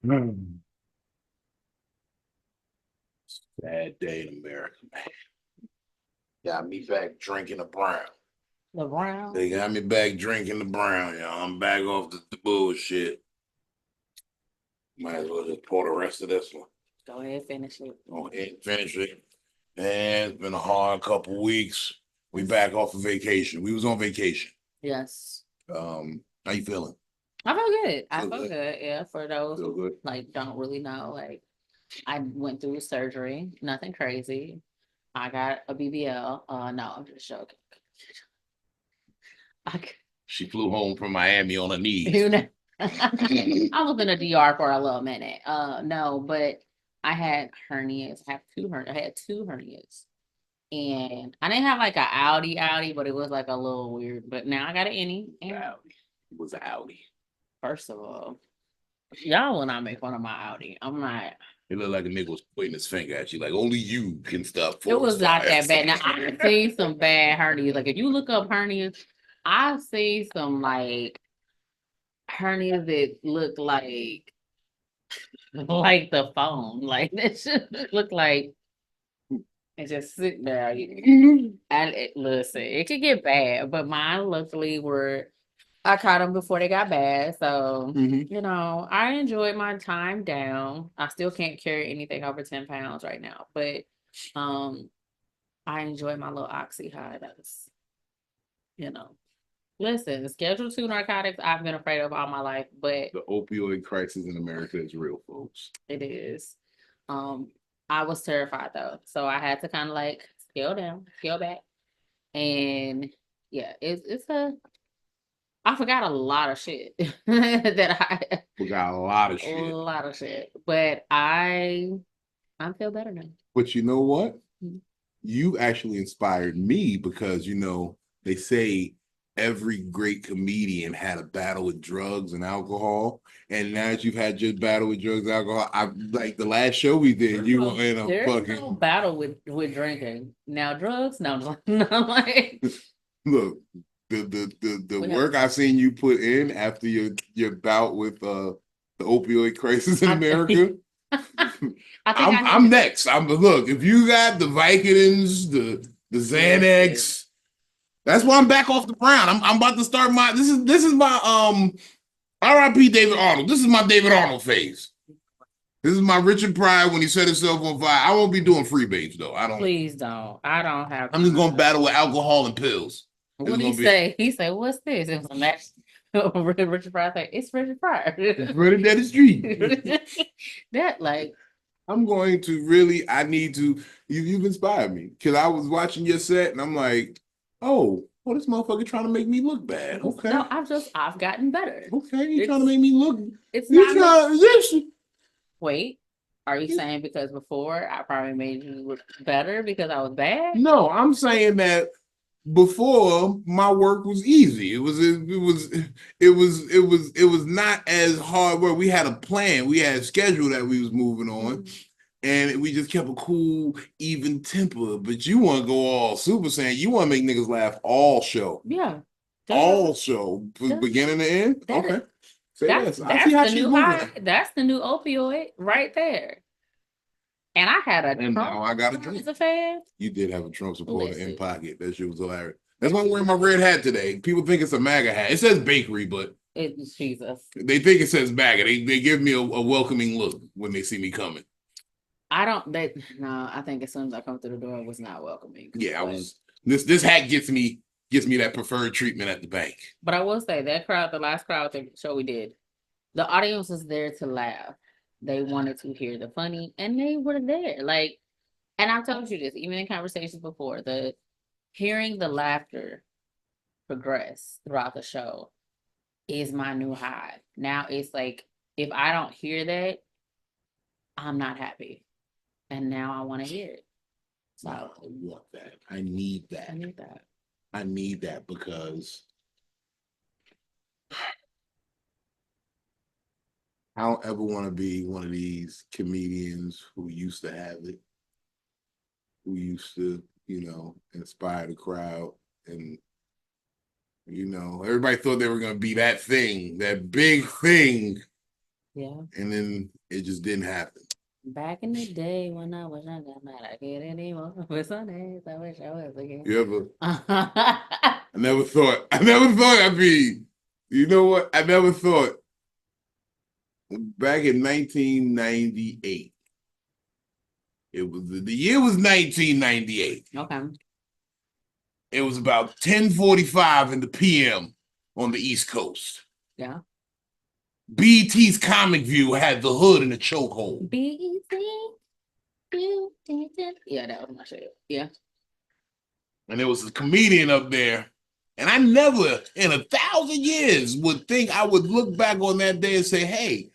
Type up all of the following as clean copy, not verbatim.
Mm. Bad day in America, man. Got me back drinking the brown. The brown. They got me back drinking the brown, y'all. I'm back off the bullshit. Might as well just pour the rest of this one. Go ahead, finish it. Go ahead and finish it. And it's been a hard couple weeks. We back off of vacation. We was on vacation. Yes. How you feeling? I feel good. I Feel feel good? good. Yeah, for those Feel good? like don't really know, like I went through surgery, nothing crazy. I got a BBL. No, I'm just joking. I, She flew home from Miami on her knees. you know, I was in a DR for a little minute. No, but I had hernias. I had two hernias. And I didn't have like a Audi, but it was like a little weird. But now I got an innie. And Audi. It was an Audi. first of all, y'all will not make fun of my Audi. I'm not. It looked like a nigga was pointing his finger at you, like only you can stop. It was not that bad. Now I've seen some bad hernias. Like if you look up hernias, I've seen some like hernias that look like the phone. Like that should look like and just sit there. And listen, it could get bad, but mine luckily were I caught them before they got bad. So, I enjoyed my time down. I still can't carry anything over 10 pounds right now, but um I enjoy my little oxy high. That's, you know. Listen, Schedule 2 narcotics I've been afraid of all my life, but The opioid crisis in America is real, folks. it is. Um, I was terrified though. So I had to kind of like scale down, scale back. And yeah, it's a I forgot a lot of shit that I We got a lot of a shit. lot of shit. But I feel better now. But you know what? Mhm. You actually inspired me because they say every great comedian had a battle with drugs and alcohol. And now that you've had your battle with drugs and alcohol, I like the last show we did, you were in a There's fucking no battle with drinking. Now drugs, no, no, like look. The work I've seen you put in after your bout with the opioid crisis in I, America. I think I I'm need next. I'm look, if you got the Vicodins, the Xanax, that's why I'm back off the ground. I'm about to start my this is my R.I.P. David Arnold. This is my David Arnold phase. This is my Richard Pryor when he set himself on fire. I won't be doing free babes though. I don't. Please don't. I don't have. I'm just gonna battle with alcohol and pills. What did he say? He said, "What's this?" It was a match. Richard Pryor said, "It's Richard Pryor." It's running down the street. That like I'm going to really. I need to. You've inspired me because I was watching your set and I'm like, oh, well, this motherfucker trying to make me look bad. Okay. No, I've gotten better. Okay, you trying to make me look. It's You not. trying this? Wait, are you saying because before I probably made you look better because I was bad? No, I'm saying that before my work was easy. It was not as hard work. We had a plan. We had a schedule that we was moving on. And we just kept a cool, even temper. But you want to go all Super Saiyan. You want to make niggas laugh all show. Yeah. All show. Beginning to end? Okay. Say That's less. I see how the she's new moving. high. That's the new opioid right there. And I had a And Trump now I got a drink. as a fan. You did have a Trump supporter in pocket. That shit was hilarious. That's why I'm wearing my red hat today. People think it's a MAGA hat. It says bakery, but It's Jesus. they think it says MAGA. They give me a welcoming look when they see me coming. I don't. No. I think as soon as I come through the door, it was not welcoming. Yeah, I was. This hat gets me that preferred treatment at the bank. But I will say that crowd, the last crowd the show we did, the audience was there to laugh. They wanted to hear the funny, and they were there. Like, and I've told you this even in conversations before. The hearing the laughter progress throughout the show is my new high. Now it's like if I don't hear that, I'm not happy, and now I want to hear it. So I want that. I need that. I need that. I need that because I don't ever want to be one of these comedians who used to have it, who used to, inspire the crowd. And, everybody thought they were going to be that thing, that big thing. Yeah. And then it just didn't happen. Back in the day when I was younger, I'm not like it anymore. But some days I wish I was again. You ever? I never thought I'd be, you know what? I never thought back in 1998. The year was 1998. Okay. It was about 10:45 in the PM on the East Coast. Yeah. BET's Comic View had the hood in the chokehold. BET. Yeah, that was my shit. Yeah. And there was a comedian up there. And I never in 1,000 years would think I would look back on that day and say, hey,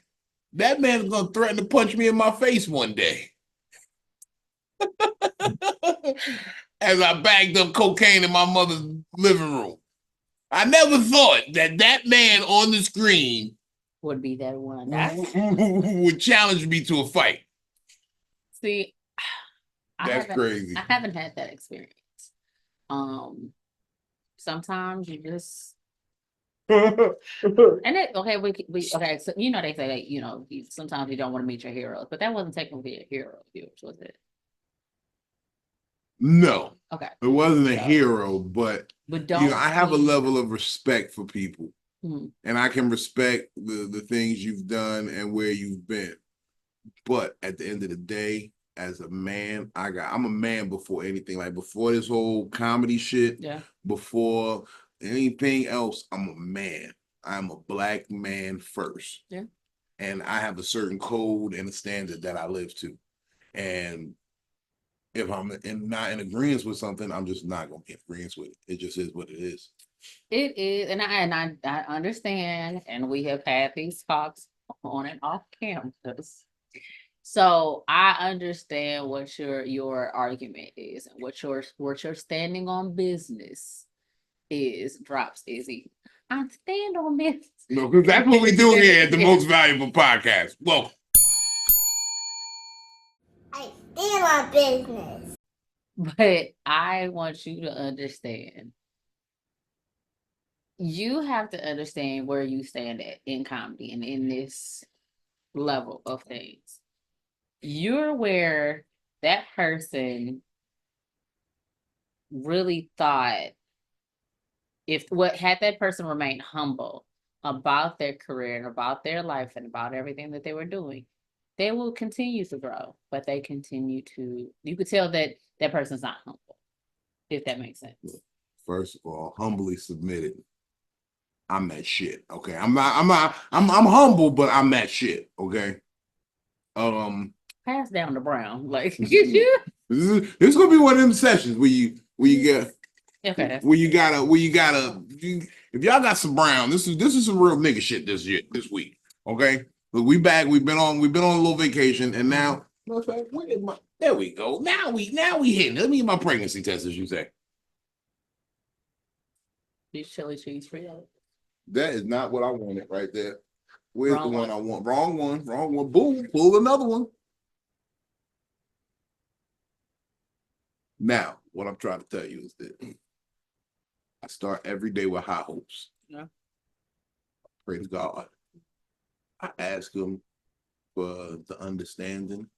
that man's gonna threaten to punch me in my face one day. As I bagged up cocaine in my mother's living room. I never thought that man on the screen would be that one. Would challenge me to a fight. See, that's crazy. I haven't had that experience. Sometimes you just and it okay, we okay, so you know they say that, you know, sometimes you don't want to meet your heroes, but that wasn't technically a hero of yours, was it? No. Okay. It wasn't a hero, but don't, you know, I have a level of respect for people. Mm-hmm. And I can respect the things you've done and where you've been. But at the end of the day, as a man, I'm a man before anything. Like before this whole comedy shit, yeah, before anything else, I'm a man. I'm a black man first. Yeah. And I have a certain code and a standard that I live to. And if I'm not in agreement with something, I'm just not gonna be in agreement with it. It just is what it is. It is, and I understand, and we have had these talks on and off campus. So I understand what your argument is and what your standing on business is. Drops Izzy. I stand on business. No, because that's what we do here at the Most Valuable Podcast. Welcome. I stand on business. But I want you to understand. You have to understand where you stand at in comedy and in this level of things. You're where that person really thought if what had that person remained humble about their career and about their life and about everything that they were doing, they will continue to grow, but they continue to, you could tell that that person's not humble, if that makes sense. First of all, humbly submitted. I'm that shit. Okay. I'm humble, but I'm that shit. Okay. Pass down to Brown. Like this is gonna be one of them sessions where you get okay. Where you gotta if y'all got some Brown, this is some real nigga shit this week. Okay. But we back, we've been on a little vacation, and now there we go. Now we hitting. Let me get my pregnancy test, as you say. These chili cheese Fritos. That is not what I wanted right there. Where's the one I want? Wrong one. Boom, pull another one. Now, what I'm trying to tell you is that I start every day with high hopes. Yeah. Pray to God. I ask him for the understanding,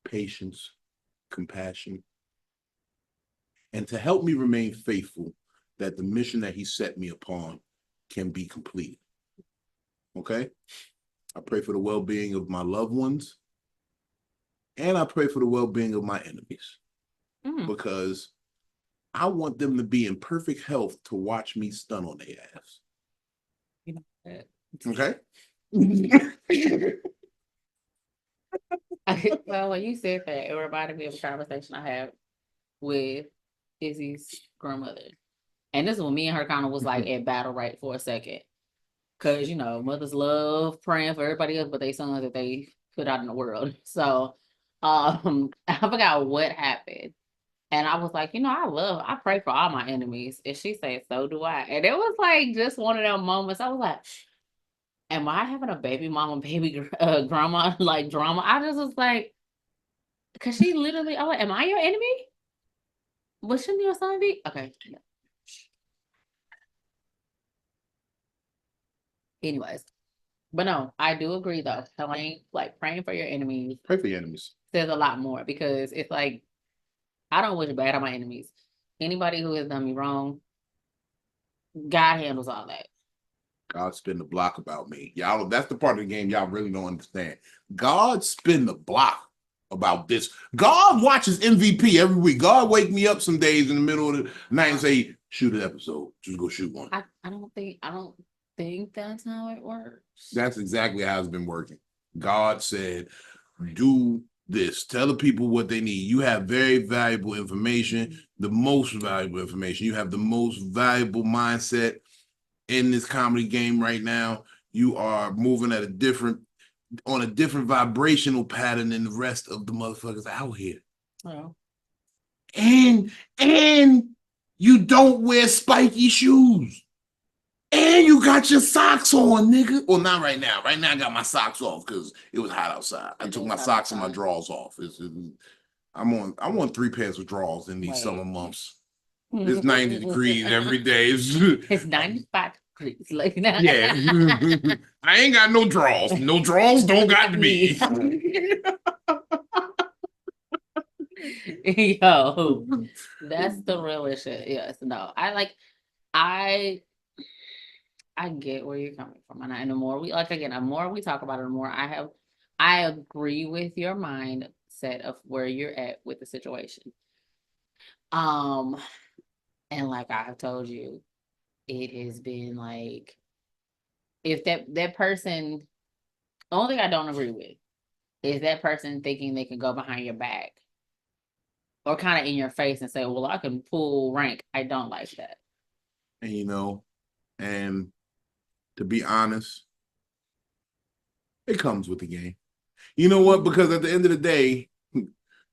patience, compassion, and to help me remain faithful that the mission that he set me upon can be completed. Okay? I pray for the well-being of my loved ones, and I pray for the well-being of my enemies. Because I want them to be in perfect health to watch me stun on their ass. You know that. Okay? Well, when you said that, it reminded me of a conversation I had with Izzy's grandmother. And this is when me and her kind of was like at battle right for a second. Because, you know, mothers love praying for everybody else, but they sons that they put out in the world. So I forgot what happened. And I was like, you know, I pray for all my enemies. And she said, so do I. And it was like just one of them moments. I was like, am I having a baby mama, baby grandma like drama? I just was like, because she literally, oh, am I your enemy? Well, shouldn't your son be? Okay. Anyways, But no, I do agree though. Praying for your enemies Pray for your enemies. says a lot more because it's like I don't wish bad on my enemies. Anybody who has done me wrong, God handles all that. God spin the block about me. Y'all, that's the part of the game y'all really don't understand. God spin the block about this. God watches MVP every week. God wake me up some days in the middle of the night and say, shoot an episode. Just go shoot one. I don't think that's how it works. That's exactly how it's been working. God said, do this. Tell the people what they need. You have very valuable information, the most valuable information. You have the most valuable mindset in this comedy game right now. You are moving at on a different vibrational pattern than the rest of the motherfuckers out here. Oh. And you don't wear spiky shoes. And you got your socks on, nigga. Well, not right now. Right now I got my socks off because it was hot outside. I took my socks and my drawers off. I'm on 3 pairs of drawers in these summer months. It's 90 degrees every day. It's 95 degrees. Like that. Yeah. I ain't got no drawers. No drawers don't got me. Yo, that's the real shit. Yes, no. I get where you're coming from. And the more the more we talk about it, the more I agree with your mindset of where you're at with the situation. And like I've told you, it has been like if that person, the only thing I don't agree with is that person thinking they can go behind your back or kind of in your face and say, well, I can pull rank. I don't like that. And and to be honest, it comes with the game. You know what? Because at the end of the day,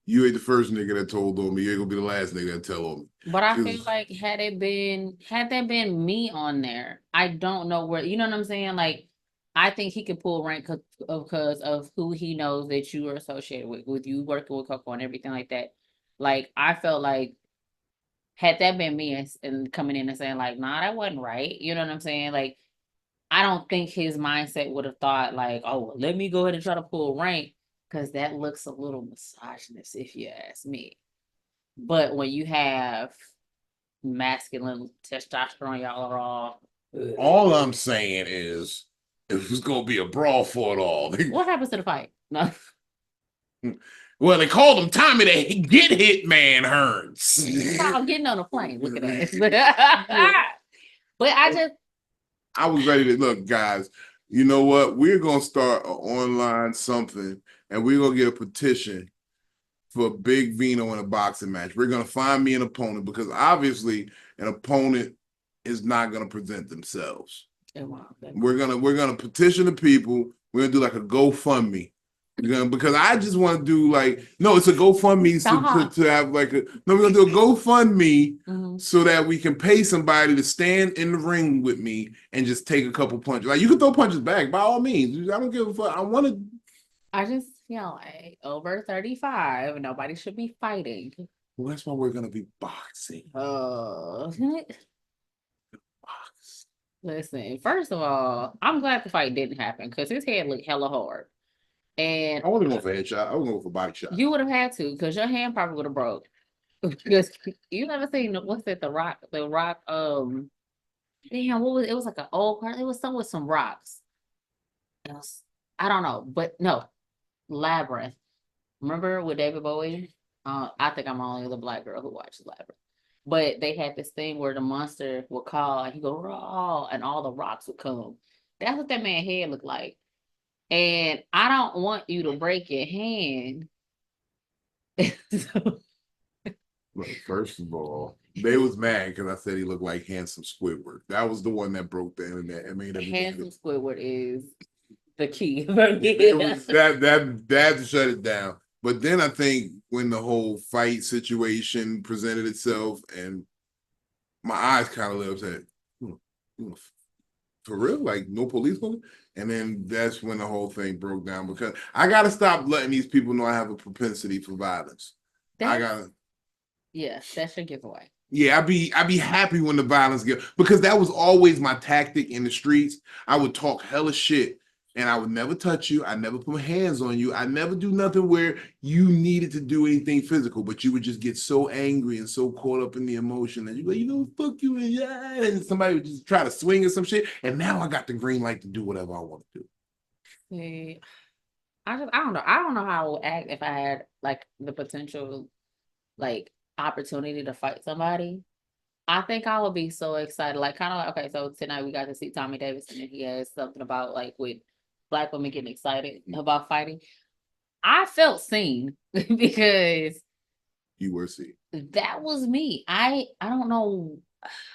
you ain't the first nigga that told on me. You ain't gonna be the last nigga that tell on me. But I feel like had that been me on there, I don't know where, you know what I'm saying? Like, I think he could pull rank because of who he knows that you are associated with you working with Coco and everything like that. Like, I felt like had that been me and coming in and saying like, nah, that wasn't right. You know what I'm saying? Like, I don't think his mindset would have thought like, oh, let me go ahead and try to pull rank because that looks a little misogynist if you ask me. But when you have masculine testosterone, y'all are all I'm saying is it was gonna be a brawl for it all. What happens to the fight? No. Well, they called him Tommy the Get Hit Man Hearns. I'm getting on a plane. Look at that. But I was ready to look, guys. You know what? We're gonna start an online something, and we're gonna get a petition for Big Vino in a boxing match. We're gonna find me an opponent because obviously an opponent is not gonna present themselves. We're gonna petition the people. We're gonna do like a GoFundMe. Because I just want to do it's a GoFundMe to have we're gonna do a GoFundMe so that we can pay somebody to stand in the ring with me and just take a couple punches. Like, you can throw punches back by all means. I don't give a fuck. I just feel like over 35, nobody should be fighting. Well, that's why we're gonna be boxing. Listen, first of all, I'm glad the fight didn't happen because his head looked hella hard. And I wasn't going for a headshot. I was going for a body shot. You would have had to, because your hand probably would have broke. Because you never seen what's it, the rock, damn, what was it? It was like an old car. It was something with some rocks. I don't know, but no, Labyrinth. Remember with David Bowie? I think I'm only the black girl who watches Labyrinth. But they had this thing where the monster would call and he go raw, and all the rocks would come. That's what that man's head looked like. And I don't want you to break your hand. Look, first of all, they was mad because I said he looked like handsome Squidward. That was the one that broke the internet. I mean, handsome Squidward is the key. that shut it down. But then I think when the whole fight situation presented itself, and my eyes kind of lit up, said, for real? Like, no police? And then that's when the whole thing broke down, because I got to stop letting these people know I have a propensity for violence. Yeah, that's your giveaway. Yeah, I'd be happy when the violence because that was always my tactic in the streets. I would talk hella shit and I would never touch you. I never put my hands on you. I never do nothing where you needed to do anything physical, but you would just get so angry and so caught up in the emotion that you'd be like, fuck you, and yeah, and somebody would just try to swing or some shit. And now I got the green light to do whatever I want to do. See, I don't know. I don't know how I would act if I had like the potential, like opportunity to fight somebody. I think I would be so excited, like kind of like, okay, so tonight we got to see Tommy Davidson, and he has something about like with Black women getting excited about fighting. I felt seen because You were seen. that was me. I don't know.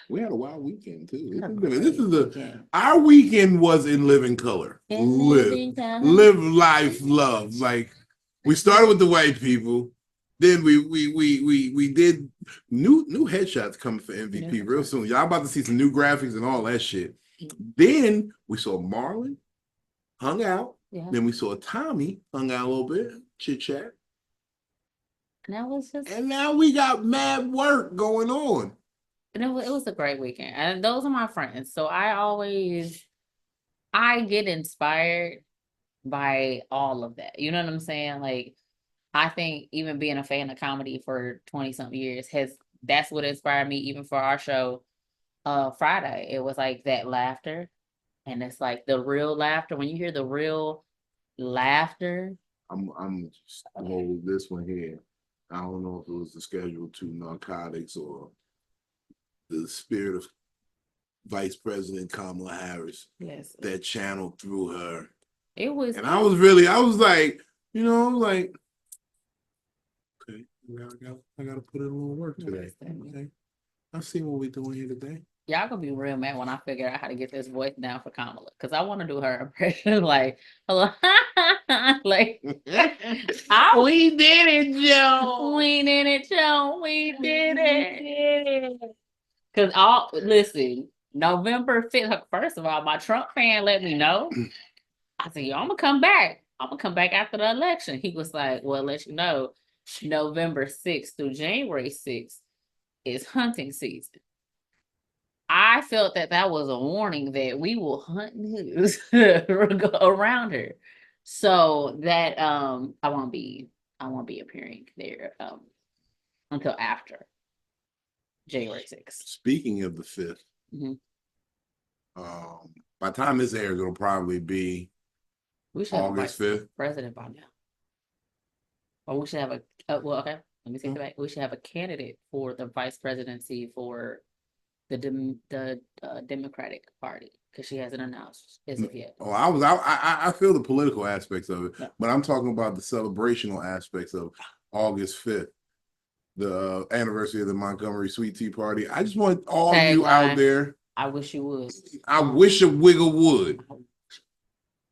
We had a wild weekend too. Had a This is great weekend. our weekend was in living color. Live life, love. Like we started with the white people, then we did new headshots coming for MVP real soon. Y'all about to see some new graphics and all that shit. Then we saw Marlon hung out. Yeah. Then we saw Tommy hung out a little bit, chit chat. And that was just, And now we got mad work going on. and it was a great weekend. And those are my friends. So I get inspired by all of that. You know what I'm saying? Like, I think even being a fan of comedy for 20 something years that's what inspired me, even for our show Friday. It was like that laughter. And it's like the real laughter. When you hear the real laughter. I'm just hold this one here. I don't know if it was the Schedule 2 narcotics or the spirit of Vice President Kamala Harris Yes. that channeled through her. It was. And I was like, okay, I gotta put in a little work today. Okay. I see what we're doing here today. Y'all gonna be real mad when I figure out how to get this voice down for Kamala, because I want to do her impression, like, hello, like, we did it, Joe. We did it, Joe. We did it. Because listen, November 5th. First of all, my Trump fan let me know. I said, yo, I'm gonna come back. I'm gonna come back after the election. He was like, well, let you know, November 6th through January 6th is hunting season. I felt that was a warning that we will hunt news around her. So that I won't be appearing there until after January 6th. Speaking of the 5th, by the time this airs, it'll probably be August 5th. President by now. Or we should have okay. Let me take it back. We should have a candidate for the vice presidency for the Democratic Party, because she hasn't announced as of yet. Oh, I feel the political aspects of it, but I'm talking about the celebrational aspects of August 5th, the anniversary of the Montgomery Sweet Tea Party. I just want all you out there. I wish you would. I wish a wiggle would.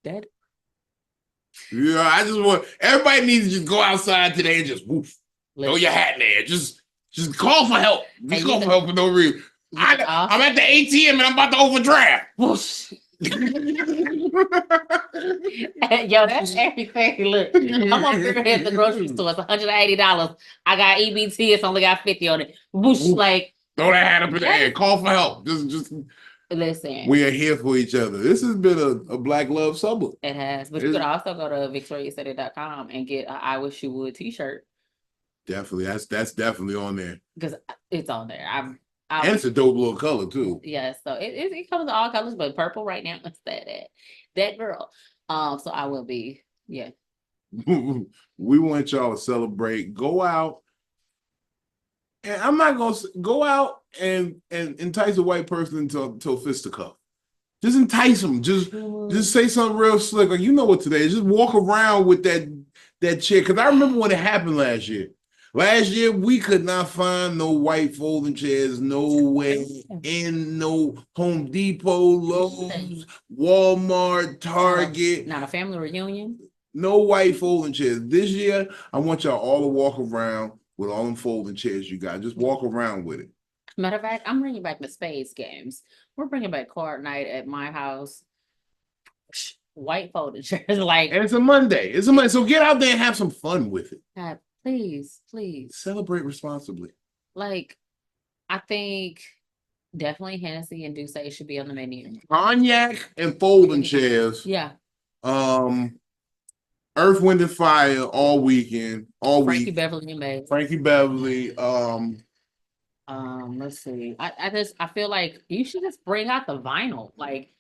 That. Yeah, I just want everybody needs to just go outside today and just woof. Throw your hat in there. Just call for help. Just call for help for no reason. I'm at the ATM and I'm about to overdraft. Yo, that's everything. Look, I'm up here at the grocery store. It's $180. I got EBT. It's only got 50 on it. Whoosh, like, throw that hat up in the air. Call for help. Just listen. We are here for each other. This has been a Black Love Summer. It has, but you could also go to VictoriaSaidItSTL.com and get a I Wish You Would t-shirt. Definitely, that's definitely on there because it's on there. And it's a dope little color too. Yeah, so it comes in all colors, but purple right now. It's that girl. So I will be, yeah. We want y'all to celebrate. Go out, and I'm not gonna go out and entice a white person until fisticuff. Just entice them. Just say something real slick. Like, you know what today is. Just walk around with that chick. Because I remember when it happened last year. Last year, we could not find no white folding chairs nowhere in no Home Depot, Lowe's, Walmart, Target. Not a family reunion. No white folding chairs. This year, I want y'all all to walk around with all them folding chairs you got. Just walk around with it. Matter of fact, I'm bringing back the spades games. We're bringing back card night at my house. White folding chairs, like. And it's a Monday. It's a Monday. So get out there and have some fun with it. God, please. Celebrate responsibly. Like, I think definitely Hennessy and Douce should be on the menu. Cognac and folding chairs. Yeah. Earth, Wind, and Fire all weekend, all Frankie week. Beverly and Maze. Frankie Beverly. Let's see. I feel like you should just bring out the vinyl. Like,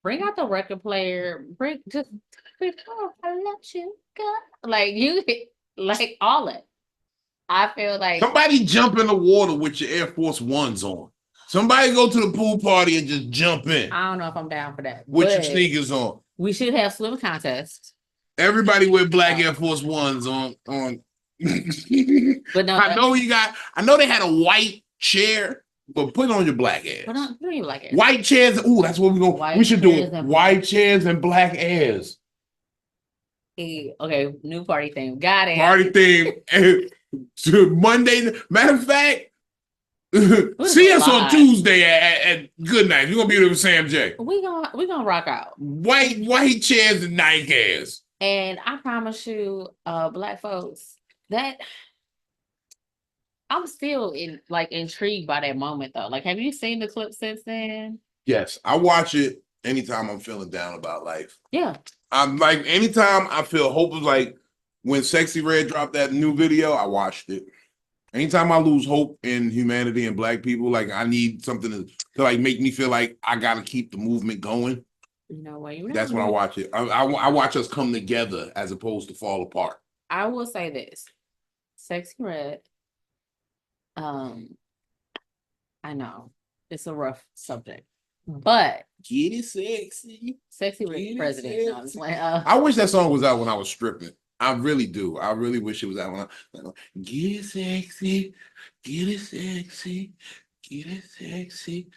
bring out the record player. Just before I let you go. Like like all it. I feel like Somebody jump in the water with your Air Force Ones on. Somebody go to the pool party and just jump in I don't know if I'm down for that. with your but sneakers on. We should have swim contest. Everybody wear black Air Force Ones on. But no, I know they had a white chair, but put on your black ass. Put on your black ass. White chairs. Ooh, that's what we should do it. White chairs and black airs. Okay, new party theme. Got it. Party theme. Monday. Matter of fact, see us on Tuesday at good night. You're gonna be there with Sam J. We gonna rock out. White chairs and night airs. And I promise you, black folks, that I'm still intrigued by that moment though. Like, have you seen the clip since then? Yes, I watch it anytime I'm feeling down about life. Yeah. I'm like, anytime I feel hopeless, like when Sexy Red dropped that new video, I watched it. Anytime I lose hope in humanity and black people, like I need something to like make me feel like I gotta keep the movement going. You know what? That's when I watch it. I watch us come together as opposed to fall apart. I will say this. Sexy Red. I know it's a rough subject, but get it sexy. Sexy Red president. No, I'm just like, I wish that song was out when I was stripping. I really do. I really wish it was out when get it sexy, get it sexy, get it sexy.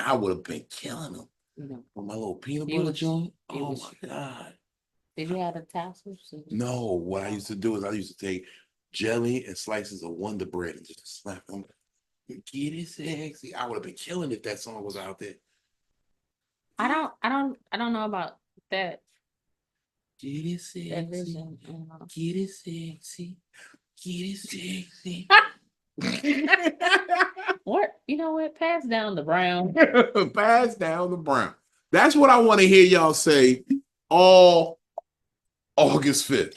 I would have been killing them. With my little peanut butter joint. Oh my God. Did you have the tassels? No, what I used to do is I used to take jelly and slices of Wonder Bread and just slap them. Get it sexy. I would have been killing if that song was out there. I don't know about that. Get it sexy. Get it sexy. Get it sexy. What? You know what? Pass down the brown. Pass down the brown. That's what I want to hear y'all say all August 5th.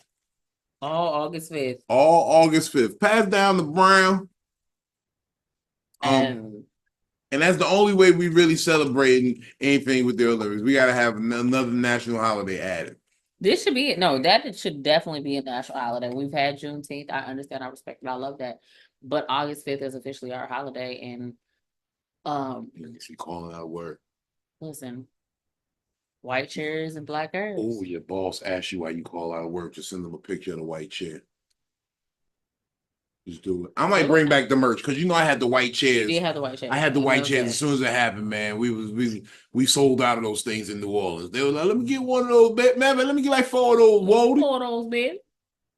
All August 5th. All August 5th. Pass down the brown. And that's the only way we really celebrating anything with the Olympics. We got to have another national holiday added. This should be it. No, that should definitely be a national holiday. We've had Juneteenth. I understand, I respect it. I love that. But August 5th is officially our holiday. And she calling out a word. Listen, white chairs and black earth. Oh, your boss asked you why you call out of work. Just send them a picture of the white chair. Just do it. I might bring back the merch because I had the white chairs. You had the white chairs. I had the white chairs as soon as it happened, man. We sold out of those things in New Orleans. They were like, let me get one of those, man. Let me get like 4 of those. Whoa. 4 of those, man.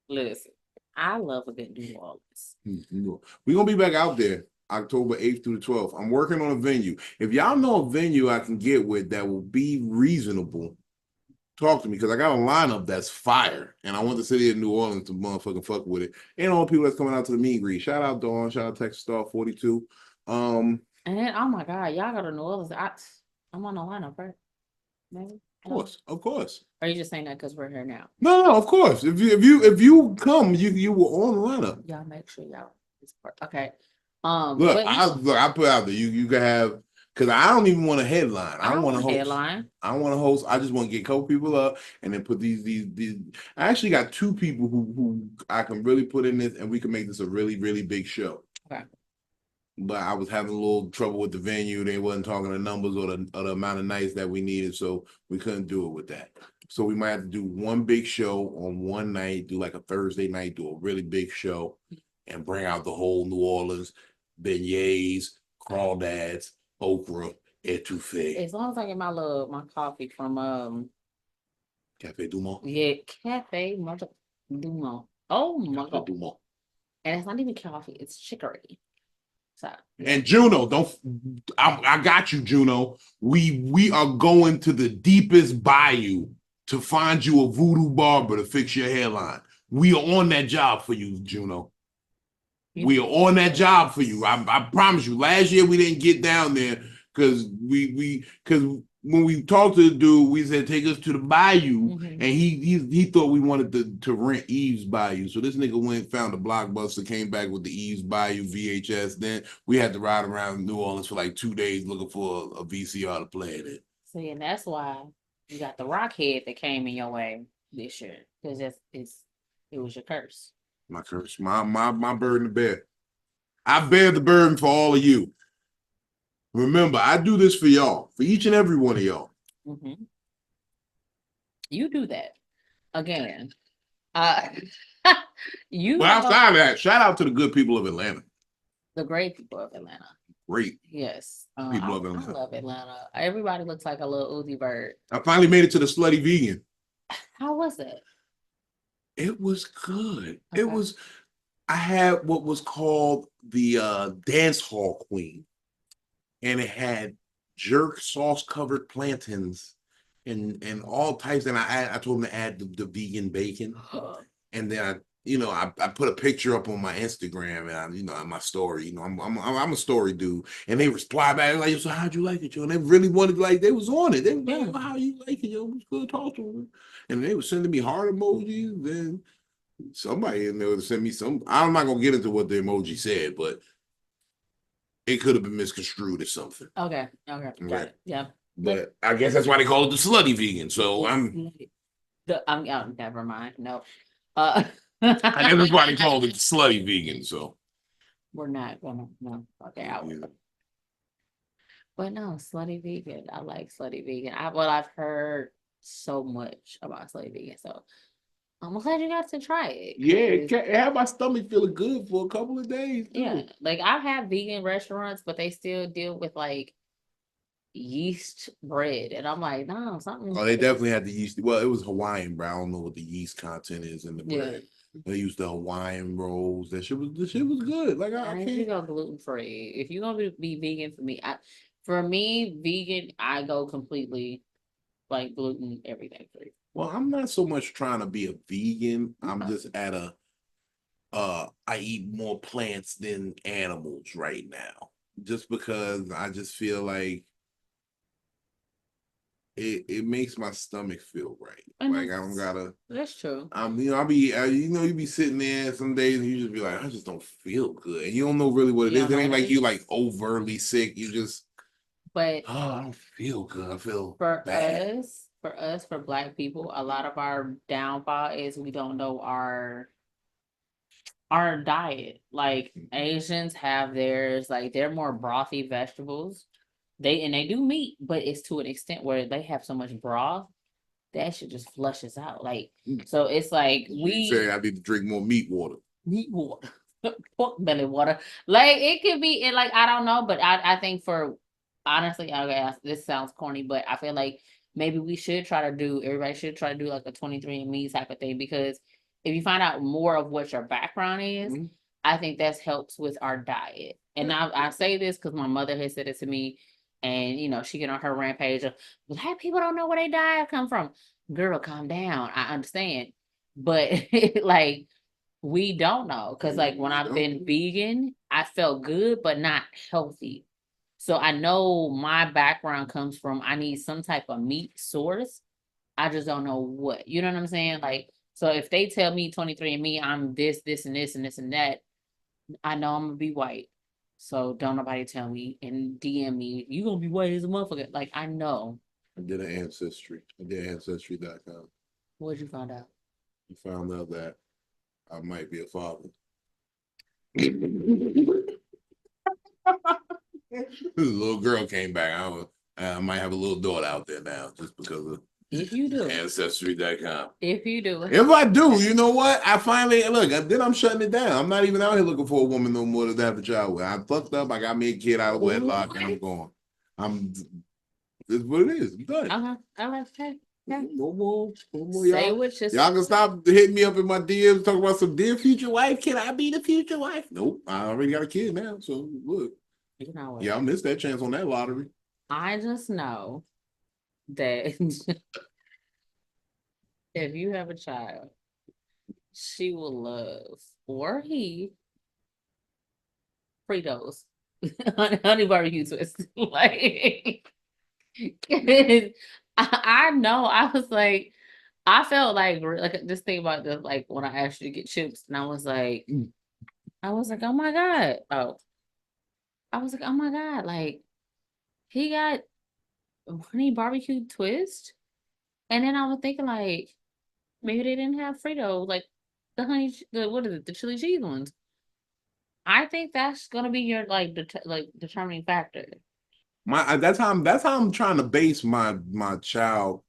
Listen, I love a good New Orleans. We're gonna be back out there October 8th through the 12th. I'm working on a venue. If y'all know a venue I can get with that will be reasonable, talk to me because I got a lineup that's fire, and I want the city of New Orleans to motherfucking fuck with it. And all the people that's coming out to the meet and greet. Shout out Dawn. Shout out Texas Star 42. And then, oh my God, y'all go to New Orleans. I'm on the lineup, right? Maybe. Of course. Are you just saying that because we're here now? No, of course. If you come, you were on the lineup. Y'all make sure y'all. Okay. Look, I put out there. You can have. Because I don't even want a headline. I don't want to host. Headline. I don't want to host. I just want to get a couple people up and then put these. I actually got 2 people who I can really put in this, and we can make this a really, really big show. Okay. But I was having a little trouble with the venue. They wasn't talking the numbers or the amount of nights that we needed, so we couldn't do it with that. So we might have to do one big show on one night, do like a Thursday night, do a really big show, and bring out the whole New Orleans, beignets, crawdads, okra, etouffee. As long as I get my coffee from Cafe Dumont. Yeah, Cafe Dumont. Oh my God. Dumont. And it's not even coffee, it's chicory. So and Juno, I got you, Juno. We are going to the deepest bayou to find you a voodoo barber to fix your hairline. We are on that job for you, Juno. We are on that job for you. I promise you. Last year we didn't get down there because when we talked to the dude, we said take us to the bayou, Mhm. and he thought we wanted to rent Eve's Bayou. So this nigga went, found a Blockbuster, came back with the Eve's Bayou VHS. Then we had to ride around New Orleans for like 2 days looking for a VCR to play it in. See, and that's why you got the Rockhead that came in your way this year, because it was your curse. My curse, my burden to bear. I bear the burden for all of you. Remember, I do this for y'all, for each and every one of y'all. Mm-hmm. You do that again. You But outside of that, shout out to the good people of Atlanta. The great people of Atlanta. Great. Yes. People of Atlanta. I love Atlanta. Everybody looks like a little Uzi bird. I finally made it to the Slutty Vegan. How was it? It was good. Okay. I had what was called the dance hall queen. And it had jerk sauce covered plantains and all types. And I told him to add the vegan bacon. And then I put a picture up on my Instagram and on my story. I'm a story dude. And they reply back like, so how'd you like it, Joe? And they really wanted, like, they was on it. They was like, how you like it, Joe? It was good talking to them. And they were sending me heart emojis. Then somebody in there sent me some. I'm not gonna get into what the emoji said, but it could have been misconstrued or something. Okay. Got it. Yeah. But I guess that's why they call it the slutty vegan. So never mind. No. I guess that's why they call it the slutty vegan. So we're not gonna okay. But no, slutty vegan. I like slutty vegan. I've heard so much about slutty vegan. So I'm glad you got to try it. Yeah, it had my stomach feeling good for a couple of days. Yeah, like I've had vegan restaurants, but they still deal with like yeast bread, and I'm like, no, something. Oh, they definitely had the yeast. Well, it was Hawaiian, but I don't know what the yeast content is in the bread. They used the Hawaiian rolls. The shit was good. Like I can't. You go gluten free. If you're gonna be vegan, for me, vegan, I go completely like gluten everything free. Well, I'm not so much trying to be a vegan. I'm just at I eat more plants than animals right now. Just because I just feel like it makes my stomach feel right. Like I don't gotta. That's true. You be sitting there some days and you just be like, I just don't feel good, and you don't know really what it is. It ain't like you like overtly sick. You just, but I don't feel good. I feel bad. For Black people, a lot of our downfall is we don't know our diet. Like Asians have theirs, like they're more brothy vegetables. They do meat, but it's to an extent where they have so much broth that shit just flushes out. Like, so it's like we say I need to drink more meat water. Pork belly water. Like it could be, like I don't know, but I think for honestly, okay, this sounds corny, but I feel like maybe everybody should try to do like a 23andMe type of thing, because if you find out more of what your background is, I think that helps with our diet. And I say this because my mother has said it to me, and she get on her rampage of Black people don't know where they diet come from. Girl, calm down. I understand, but like we don't know, because like when I've been vegan, I felt good but not healthy. So I know my background comes from I need some type of meat source. I just don't know what. You know what I'm saying? Like, so if they tell me 23andMe, I'm this, and this, and this, and that, I know I'm gonna be white. So don't nobody tell me and DM me, you gonna be white as a motherfucker. Like, I know. I did an ancestry. I did ancestry.com. What'd you find out? You found out that I might be a father. This little girl came back. I might have a little daughter out there now just because of if you do ancestry.com. If you do. If I do, you know what? I finally then I'm shutting it down. I'm not even out here looking for a woman no more to have a child with. I fucked up. I got me a kid out of wedlock and I'm going. It's what it is. I'm done. Okay. No more. Say what you y'all can stop hitting me up in my DMs talking about some dear future wife. Can I be the future wife? Nope. I already got a kid now. So look. You know what? Yeah, I missed that chance on that lottery. I just know that if you have a child, she will love, or he, Fritos, honey barbecue twist. Like, I know. I was like, I felt like just think about this, like when I asked you to get chips, and I was like, oh my God. Oh, I was like, oh my God, like he got honey barbecue twist. And then I was thinking like maybe they didn't have Frito, like the what is it, the chili cheese ones. I think that's gonna be your like determining factor. That's how I'm trying to base my child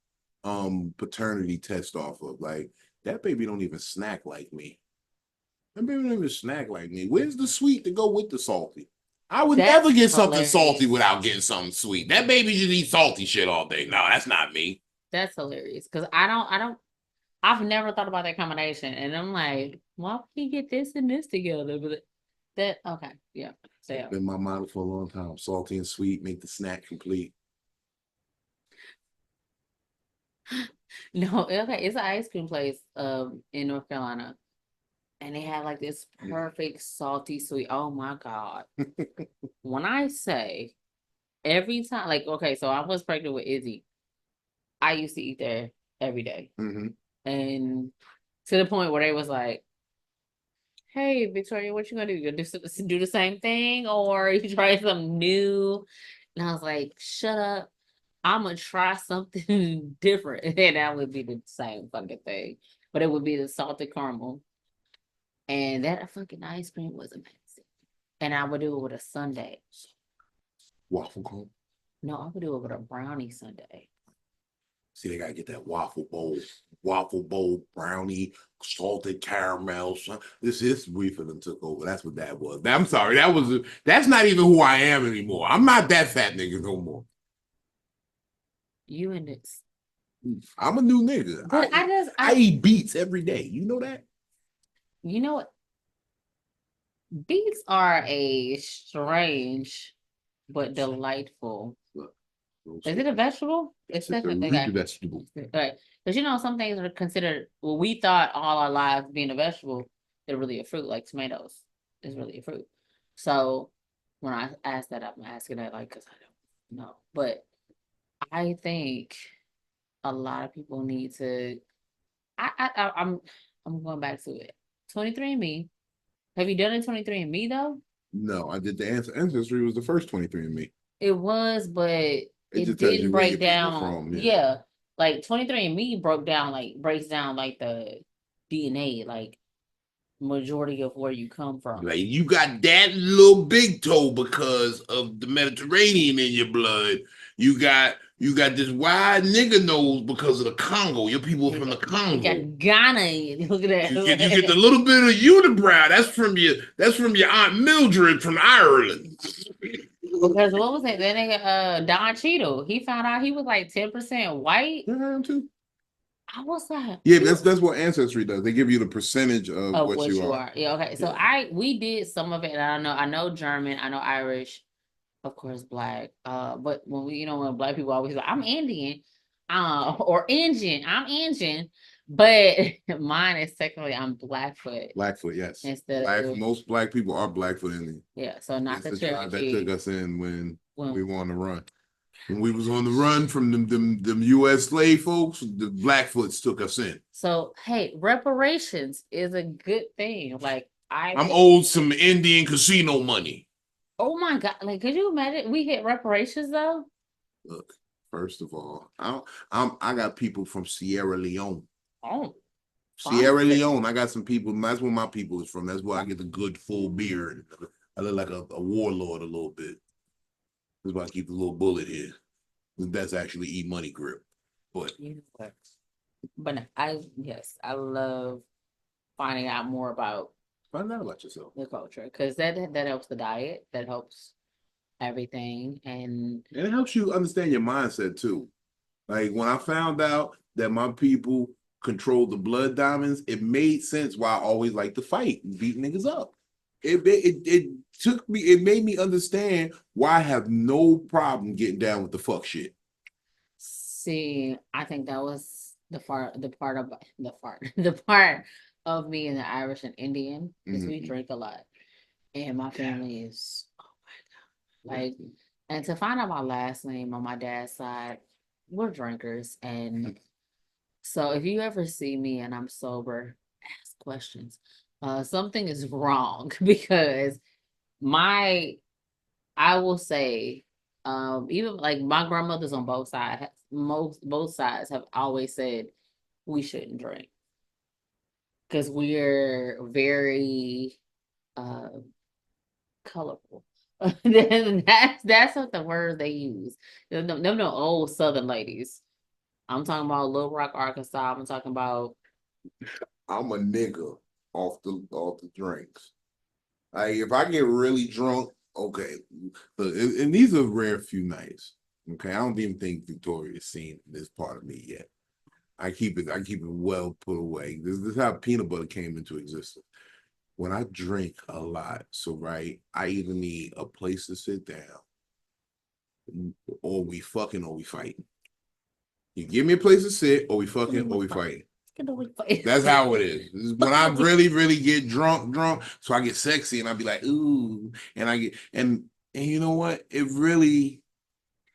paternity test off of. Like that baby don't even snack like me. That baby don't even snack like me. Where's the sweet to go with the salty? I would That's never get something salty hilarious. without getting something sweet. That baby just eats salty shit all day. No, that's not me. That's hilarious. Cause I've never thought about that combination. And I'm like, why would he get this and this together? But that okay, yeah. So It's been my motto for a long time. Salty and sweet make the snack complete. no, okay, it's an ice cream place in North Carolina. And they had like this perfect salty sweet. Oh my God. When I say every time, like, okay, so I was pregnant with Izzy. I used to eat there every day. Mm-hmm. And to the point where they was like, hey, Victoria, what you gonna do? You gonna do the same thing or you try something new? And I was like, shut up. I'm gonna try something different. And that would be the same fucking thing. But it would be the salted caramel. And that fucking ice cream was amazing. And I would do it with a sundae. Waffle cone. No, I would do it with a brownie sundae. See, they gotta get that waffle bowl brownie, salted caramel. This is reefer them took over. That's what that was. I'm sorry, that's not even who I am anymore. I'm not that fat nigga no more. You and this. I'm a new nigga. But I eat beets every day. You know that? You know what? Beets are a strange but delightful. Is it a vegetable? It's It's a definitely root vegetable. right. Because some things are considered well, we thought all our lives being a vegetable, they're really a fruit, like tomatoes is really a fruit. So when I ask that, I'm asking that like because I don't know. But I think a lot of people need to I'm going back to it. 23andMe. Have you done a 23andMe though? No, I did the ancestry was the first 23andMe. It was, but It it just tells you didn't where break your people down. from. Yeah. Like 23andMe breaks down like the DNA, like majority of where you come from. Like you got that little big toe because of the Mediterranean in your blood. You got this wide nigga nose because of the Congo. Your people from the You Congo. got Ghana in it. Look at that. You get the little bit of unibrow. That's from your Aunt Mildred from Ireland. Because what was it? That nigga Don Cheadle, he found out he was like 10% white. Yeah, too. I was like, Yeah, that's what ancestry does. They give you the percentage of what you are. Yeah, okay. So we did some of it, and I know German, I know Irish, of course, black. But when when black people always like, I'm Indian, or Indian, I'm Indian, but mine is technically I'm Blackfoot. Blackfoot, yes. Instead of most black people are Blackfoot Indian. yeah, so not It's the the tribe that Cherokee. took us in when we were on the run. When we was on the run from them U.S. slave folks, the Blackfoots took us in. So hey, reparations is a good thing. Like I'm owed some Indian casino money. oh my God, like could you imagine we hit reparations though? Look, first of all, I got people from Sierra Leone. Oh, Sierra Leone. I got some people. That's where my people is from. That's where I get the good full beard. I look like a warlord a little bit. That's why I keep the little bullet here. That's actually E-money grip. But no, I love finding out more about find out about yourself, the culture, because that helps the diet, that helps everything, and it helps you understand your mindset too. Like when I found out that my people control the blood diamonds, it made sense why I always like to fight and beat niggas up. It made me understand why I have no problem getting down with the fuck shit. see, I think that was the part of me and the Irish and Indian, because we drink a lot, and my family is oh my God, like And to find out my last name on my dad's side, we're drinkers. And so if you ever see me and I'm sober, ask questions. Something is wrong because my, I will say, even like my grandmothers on both sides, both sides have always said we shouldn't drink because we're very uh colorful. That's what the word they use. No old Southern ladies. I'm talking about Little Rock, Arkansas. I'm talking about I'm a nigga off the drinks. Like if I get really drunk, okay. Look, and these are rare few nights. Okay, I don't even think Victoria's seen this part of me yet. I keep it well put away. This is how peanut butter came into existence. When I drink a lot, so right, I either need a place to sit down, or we fucking or we fighting. You give me a place to sit, or we fucking or we fighting. That's how it is. When I really, really get drunk, so I get sexy and I be like, ooh, and I get and you know what?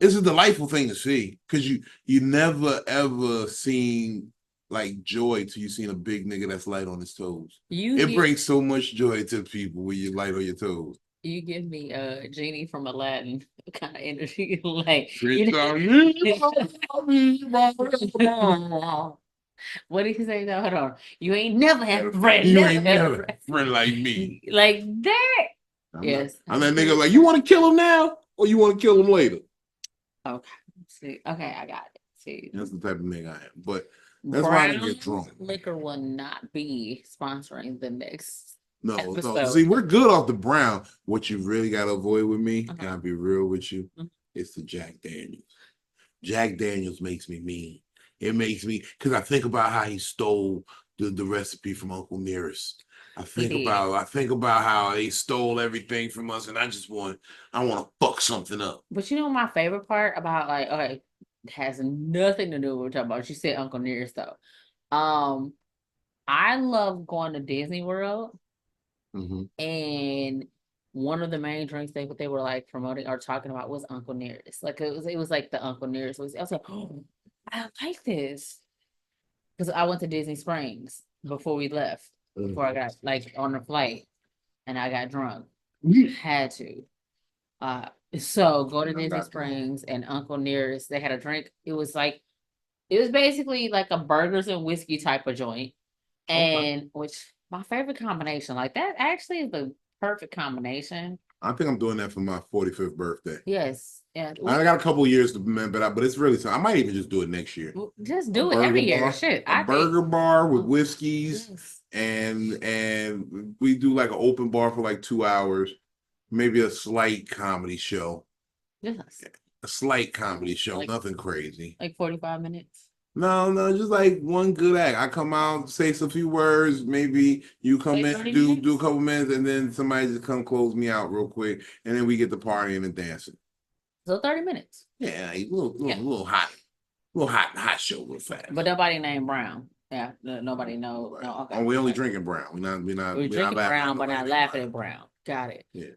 It's a delightful thing to see because you never ever seen like joy till you seen a big nigga that's light on his toes. It brings so much joy to people when you're light on your toes. You give me Genie from Aladdin kind of energy, like what did he say? No, hold on. You ain't never had a friend. You ain't never had a friend like me. Like that. Yes. I'm that nigga like, you want to kill him now or you want to kill him later? Okay. See, okay, I got it. See. That's the type of nigga I am. But that's why I didn't get drunk. Liquor will not be sponsoring the next episode. No. See, we're good off the brown. What you really got to avoid with me, and I'll be real with you, it's the Jack Daniels. Jack Daniels makes me mean. It makes me, because I think about how he stole the recipe from Uncle Nearest. I think about how they stole everything from us, and I want to fuck something up. But you know my favorite part about like, okay, it has nothing to do with what we're talking about. You said Uncle Nearest though. I love going to Disney World, and one of the main drinks they were like promoting or talking about was Uncle Nearest. Like it was like the Uncle Nearest. I was like, oh, I like this because I went to Disney Springs before we left. Before I got like on the flight, and I got drunk. Had to. So go to Disney Springs and Uncle Nearest. They had a drink. It was basically like a burgers and whiskey type of joint, and which my favorite combination. Like that actually is the perfect combination. I think I'm doing that for my 45th birthday. Yes. Yeah. I got a couple of years to remember that, but it's really I might even just do it next year. Just do it every year. Shit. A burger bar with whiskeys, and we do like an open bar for like 2 hours, maybe a slight comedy show. Yes. A slight comedy show, nothing crazy. Like 45 minutes. No, just like one good act. I come out, say some few words, maybe you come in, do a couple minutes, and then somebody just come close me out real quick, and then we get the partying and dancing. So 30 minutes. Yeah, a little hot show real fast. But nobody named Brown. Yeah, nobody knows. Right. No, okay. Oh, we only drinking Brown. We're drinking Brown, but not laughing at Brown. Got it. Yeah.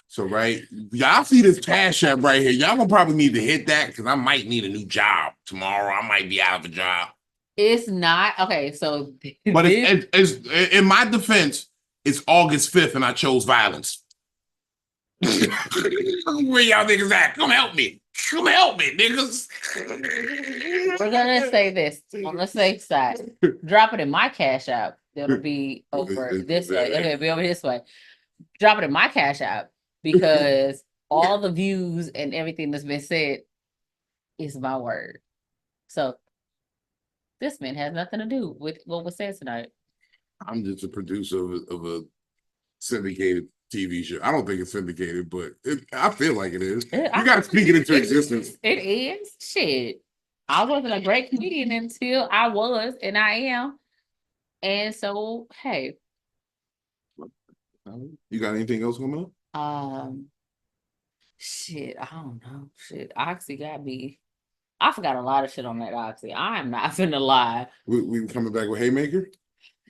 So right, y'all see this Cash App right here. Y'all gonna probably need to hit that because I might need a new job tomorrow. I might be out of a job. It's not okay. So, but it's in my defense, it's August 5th, and I chose violence. Where y'all niggas at? Come help me, niggas. We're gonna say this on the safe side. Drop it in my Cash App. It'll be over this way. Okay, it'll be over this way. Drop it in my Cash App. Because all the views and everything that's been said is my word. So this man has nothing to do with what was said tonight. I'm just a producer of a syndicated TV show. I don't think it's syndicated, but I feel like it is. You got to speak it into existence. It is. Shit. I wasn't a great comedian until I was, and I am. And so, hey. You got anything else coming up? Shit, I don't know. Shit, Oxy got me. I forgot a lot of shit on that Oxy. I am not finna lie. We coming back with Haymaker?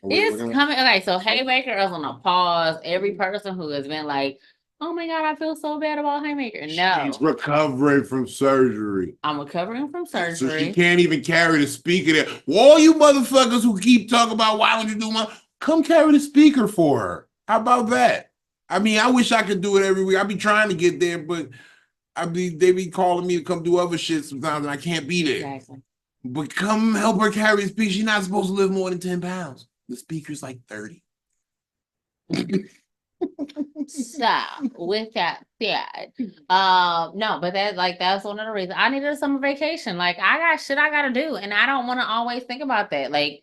It's coming. Okay, so Haymaker is on a pause. Every person who has been like, oh my God, I feel so bad about Haymaker. No. She's recovering from surgery. I'm recovering from surgery. So she can't even carry the speaker there. Well, all you motherfuckers who keep talking about why don't you do my, come carry the speaker for her. How about that? I mean, I wish I could do it every week. I be trying to get there, but they be calling me to come do other shit sometimes and I can't be there. Exactly. But come help her carry the speaker. She's not supposed to live more than 10 pounds. The speaker's like 30. So with that said, no, but that's one of the reasons I needed a summer vacation. Like I got shit I gotta do, and I don't want to always think about that. Like,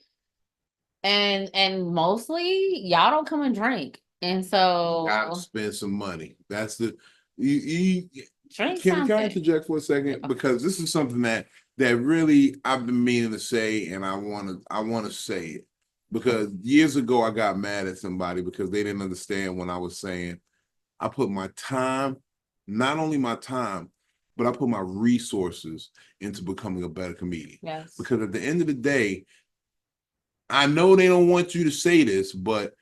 and mostly y'all don't come and drink, and so Gotta spend some money. That's the you drink can something. I interject for a second? Because this is something that really I've been meaning to say, and I wanna say it. Because years ago I got mad at somebody because they didn't understand when I was saying I put my time, not only my time, but I put my resources into becoming a better comedian. Yes. Because at the end of the day, I know they don't want you to say this, but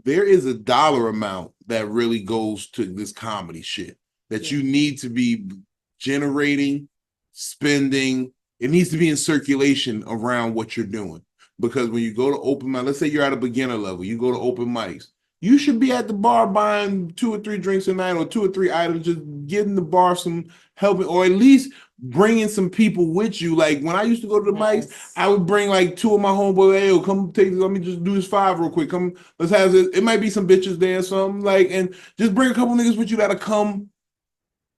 there is a dollar amount that really goes to this comedy shit that you need to be generating, spending. It needs to be in circulation around what you're doing. Because when you go to open mic, let's say you're at a beginner level, you go to open mics, you should be at the bar buying 2 or 3 drinks a night or 2 or 3 items, just getting the bar some helping, or at least bringing some people with you. Like when I used to go to the mics, I would bring like 2 of my homeboys. Hey, come take this. Let me just do this 5 real quick. Come, let's have this. It might be some bitches there or something. Like, and just bring a couple niggas with you that'll come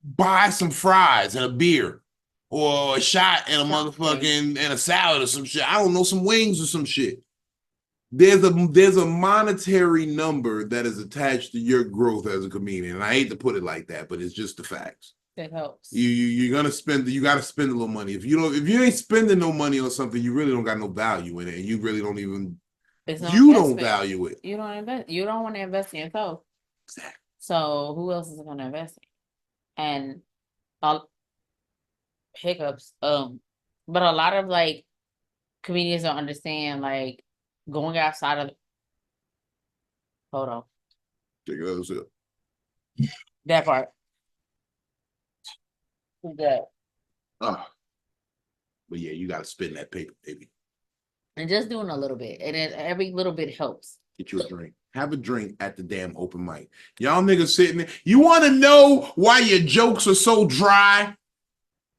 buy some fries and a beer. Or a shot and a motherfucking and a salad or some shit. I don't know, some wings or some shit. There's a monetary number that is attached to your growth as a comedian. And I hate to put it like that, but it's just the facts. It helps. You're gonna spend. You got to spend a little money. If you ain't spending no money on something, you really don't got no value in it, and you really don't even. You don't value it. You don't invest. You don't want to invest in yourself. Exactly. So who else is going to invest in? And hiccups. But a lot of like comedians don't understand like going outside of. Hold on. Take another sip. That part. That. But yeah, you got to spend that paper, baby. And just doing a little bit, and then every little bit helps. Get you a drink. Have a drink at the damn open mic. Y'all niggas sitting there. You want to know why your jokes are so dry?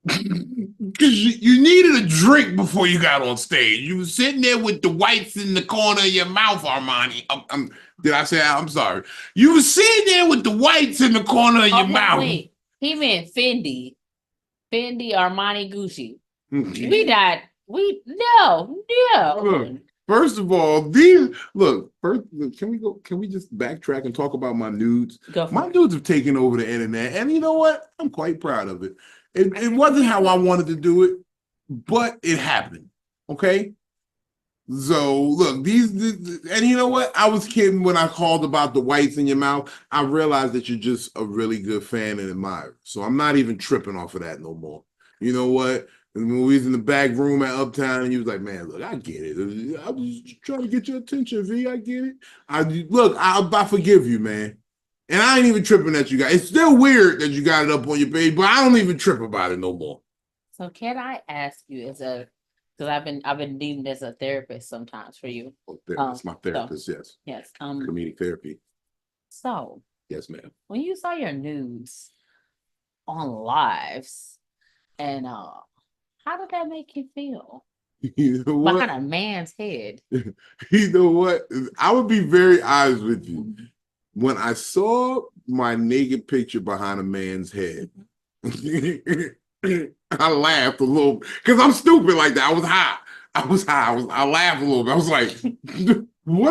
Because you needed a drink before you got on stage. You were sitting there with the whites in the corner of your mouth, Armani. Did I say I'm sorry? You were sitting there with the whites in the corner of your mouth. Wait, he meant Fendi, Armani, Gucci. Mm-hmm. No. Look, first of all, can we just backtrack and talk about my nudes? My nudes have taken over the internet, and you know what? I'm quite proud of it. It wasn't how I wanted to do it, but it happened. Okay. So look, and you know what? I was kidding when I called about the whites in your mouth. I realized that you're just a really good fan and admirer. So I'm not even tripping off of that no more. You know what? And when we was in the back room at Uptown, and you was like, "Man, look, I get it. I was trying to get your attention, V. I get it. I forgive you, man. And I ain't even tripping at you guys. It's still weird that you got it up on your page, but I don't even trip about it no more." So can I ask you because I've been deemed as a therapist sometimes for you. That's my therapist, yes. Yes. Comedic therapy. So yes, ma'am. When you saw your nudes on lives, and how did that make you feel? You know what? Behind a man's head. You know what? I would be very honest with you. When I saw my naked picture behind a man's head, I laughed a little because I'm stupid like that. I was high. I laughed a little bit. I was like, why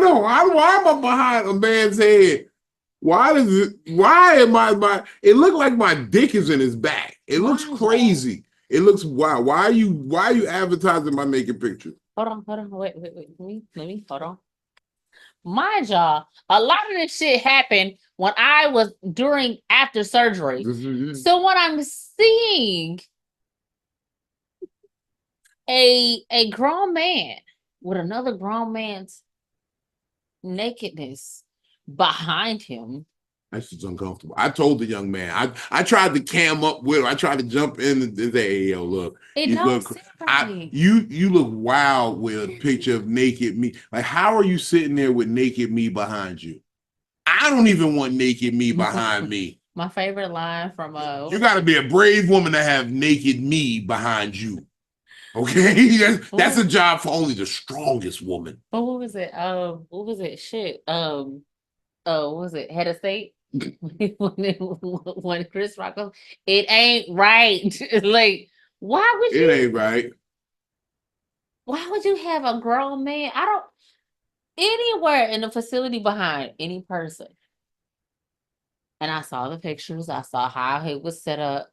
am I behind a man's head? Why am I it looked like my dick is in his back. It looks crazy. It looks wild. Why are you advertising my naked picture? Hold on. Wait. Let me hold on. Mind y'all, a lot of this shit happened when I was after surgery. So when I'm seeing a grown man with another grown man's nakedness behind him. That's just uncomfortable. I told the young man, I tried to cam up with him. I tried to jump in and say, hey, yo, look, It you don't look, sit right. you look wild with a picture of naked me. Like, how are you sitting there with naked me behind you? I don't even want naked me behind me. My favorite line from You got to be a brave woman to have naked me behind you. Okay, that's a job for only the strongest woman. But what was it? What was it? Shit. What was it? Head of state. When Chris Rock goes, it ain't right. Like, why would you? It ain't right. Why would you have a grown man? I don't anywhere in the facility behind any person. And I saw the pictures. I saw how it was set up.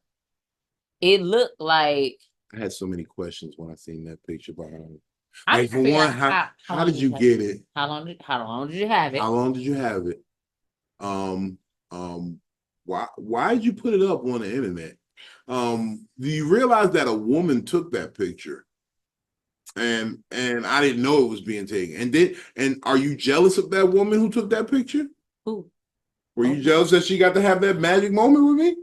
It looked like I had so many questions when I seen that picture behind. I'm Like, for trying to one, figure out how did you get it? How long did you have it? How long did you have it? Why did you put it up on the internet? Do you realize that a woman took that picture? And I didn't know it was being taken. And are you jealous of that woman who took that picture? Who? Were you jealous that she got to have that magic moment with me?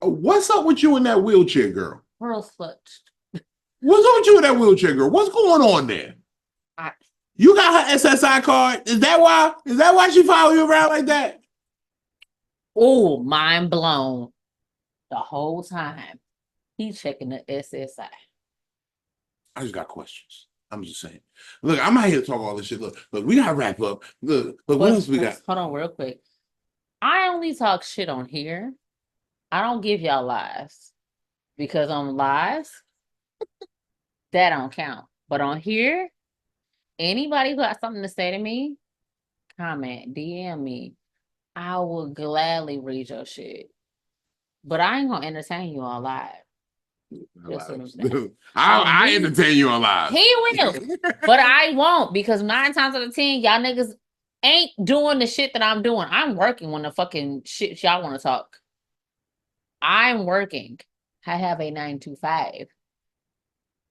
What's up with you in that wheelchair, girl? Pearl clutch. What's up with you in that wheelchair, girl? What's going on there? You got her SSI card. Is that why? Is that why she follow you around like that? Oh, mind blown. The whole time he checking the SSI. I just got questions. I'm just saying. Look, I'm not here to talk all this shit. Look, we gotta wrap up. Look, what else we got? Hold on, real quick. I only talk shit on here. I don't give y'all lies because on lies that don't count. But on here, anybody who got something to say to me, comment, DM me. I will gladly read your shit. But I ain't gonna entertain you all live. I entertain you alive. He will, but I won't because 9 times out of 10, y'all niggas ain't doing the shit that I'm doing. I'm working when the fucking shit y'all want to talk. I'm working. I have a 9 to 5.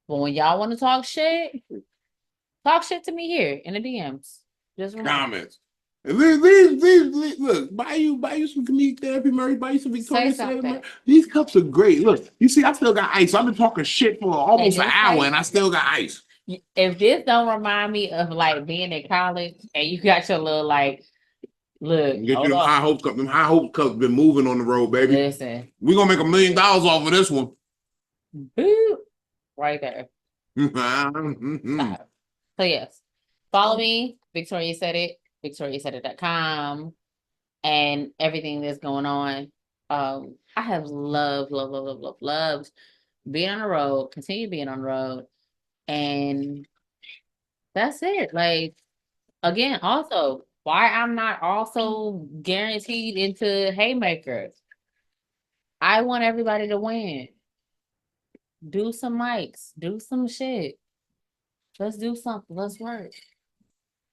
But when y'all want to talk shit to me here in the DMs. Just comments. Look, buy you some comedic therapy, Murray. Buy you some VictoriaSaidItSTL. These cups are great. Look, you see, I still got ice. I've been talking shit for almost an hour, and I still got ice. If this don't remind me of like being in college, and you got your little like, look, get you them high hopes cups. Them high hopes cups been moving on the road, baby. Listen, we're gonna make $1 million off of this one. Right there. So yes, follow me. Victoria Said It. VictoriaSaidIt.com and everything that's going on. I have loved being on the road, continue being on the road. And that's it. Like, again, also, why I'm not also guaranteed into Haymakers. I want everybody to win. Do some mics. Do some shit. Let's do something. Let's work.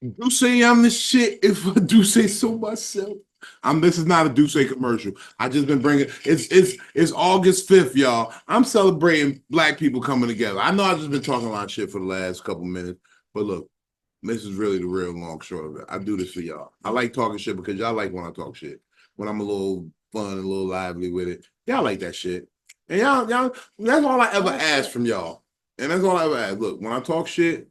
Do say I'm the shit if I do say so myself. This is not a Duce commercial. I just been bringing it's August 5th, y'all. I'm celebrating Black people coming together. I know I've just been talking a lot of shit for the last couple minutes, but look, this is really the real long short of it. I do this for y'all. I like talking shit because y'all like when I talk shit. When I'm a little fun and a little lively with it. Y'all like that shit. And y'all, that's all I ever ask from y'all. And that's all I ever ask. Look, when I talk shit,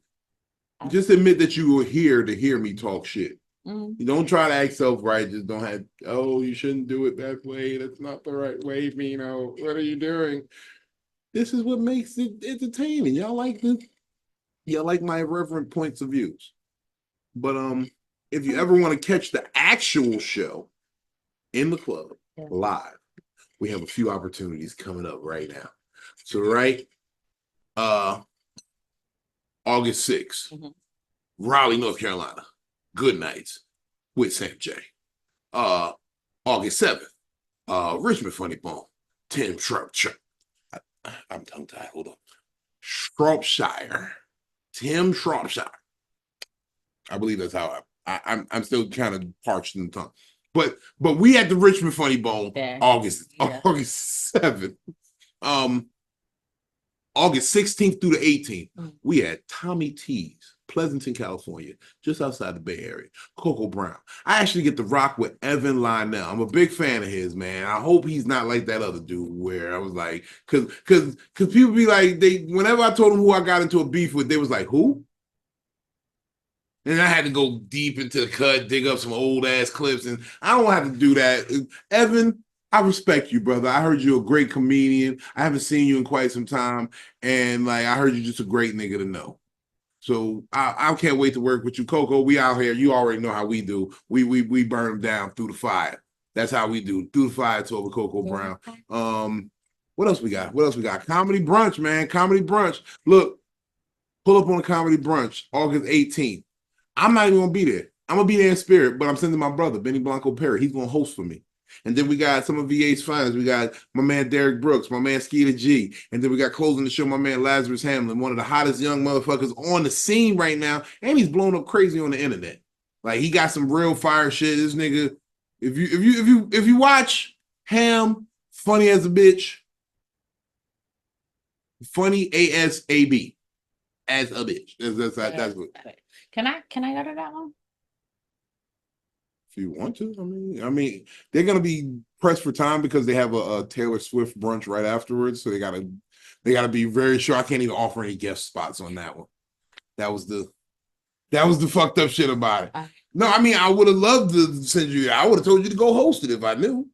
just admit that you were here to hear me talk shit. You don't try to act self-righteous. Don't have, you shouldn't do it that way. That's not the right way, Vino. What are you doing? This is what makes it entertaining. Y'all like this? Y'all like my irreverent points of views. But if you ever want to catch the actual show in the club live, we have a few opportunities coming up right now. So August 6th, Raleigh, North Carolina. Good Nights with Sam J. August 7th, Richmond Funny Bone. Tim Shropshire. I'm tongue-tied. Hold on. Shropshire. Tim Shropshire. I believe that's how I'm still kind of parched in the tongue. But we at the Richmond Funny Bone August 7th. August 16th through the 18th, Mm. we had Tommy T's, Pleasanton, California, just outside the Bay Area. Coco Brown. I actually get to rock with Evan Lionel. I'm a big fan of his, man. I hope he's not like that other dude where I was like, because people be like, whenever I told them who I got into a beef with, they was like, who? And I had to go deep into the cut, dig up some old ass clips, and I don't have to do that. Evan, I respect you, brother. I heard you're a great comedian. I haven't seen you in quite some time, and like I heard you're just a great nigga to know. So I can't wait to work with you, Coco. We out here. You already know how we do. We burn them down through the fire. That's how we do. Through the fire to over Coco Brown. What else we got? What else we got? Comedy brunch, man. Comedy brunch. Look, pull up on a comedy brunch, August 18th. I'm not even gonna be there. I'm gonna be there in spirit, but I'm sending my brother, Benny Blanco Perry. He's gonna host for me. And then we got some of VA's finest. We got my man Derek Brooks, my man Skeeter G. And then we got closing the show, my man Lazarus Hamlin, one of the hottest young motherfuckers on the scene right now. And he's blown up crazy on the internet. Like he got some real fire shit. This nigga, if you watch Ham, funny as a bitch, funny ASAB, as a bitch. That's what. Can I go to that one? If you want to, I mean, they're gonna be pressed for time because they have a Taylor Swift brunch right afterwards, so they gotta be very sure. I can't even offer any guest spots on that one. That was the fucked up shit about it. No, I mean, I would have loved to send you. I would have told you to go host it if I knew,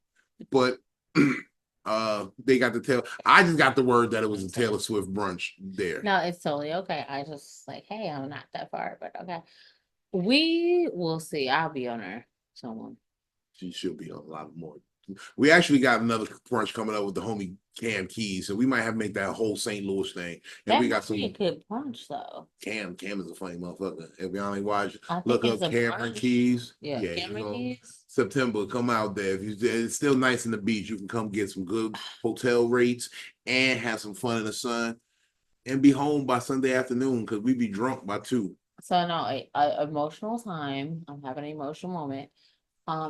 but they got the Taylor. I just got the word that it was a Taylor Swift brunch there. No, it's totally okay. I just like, hey, I'm not that far, but okay. We will see. I'll be on her. Someone. She should be on a lot more. We actually got another brunch coming up with the homie Cam Keys, so we might have to make that whole St. Louis thing. And we got some good brunch though. Cam is a funny motherfucker. If y'all ain't watch, Look up Cameron Keys. Yeah, Cameron Keys. September, come out there. If it's still nice in the beach, you can come get some good hotel rates and have some fun in the sun, and be home by Sunday afternoon because we be drunk by 2. So no, a emotional time. I'm having an emotional moment.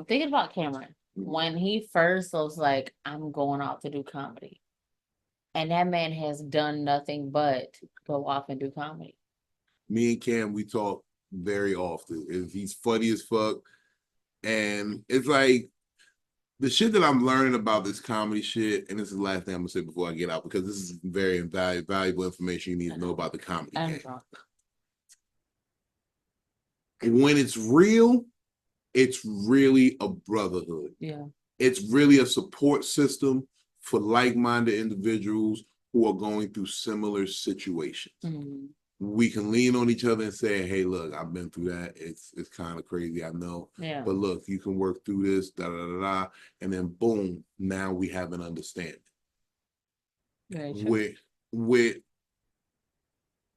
Thinking about Cameron when he first was like, "I'm going out to do comedy," and that man has done nothing but go off and do comedy. Me and Cam, we talk very often. He's funny as fuck, and it's like the shit that I'm learning about this comedy shit. And this is the last thing I'm gonna say before I get out because this is very valuable information you need to know about the comedy game. When it's real, it's really a brotherhood. Yeah. It's really a support system for like-minded individuals who are going through similar situations. Mm-hmm. We can lean on each other and say, hey, look, I've been through that. It's kind of crazy, I know. Yeah. But look, you can work through this, da-da-da-da. And then boom, now we have an understanding. With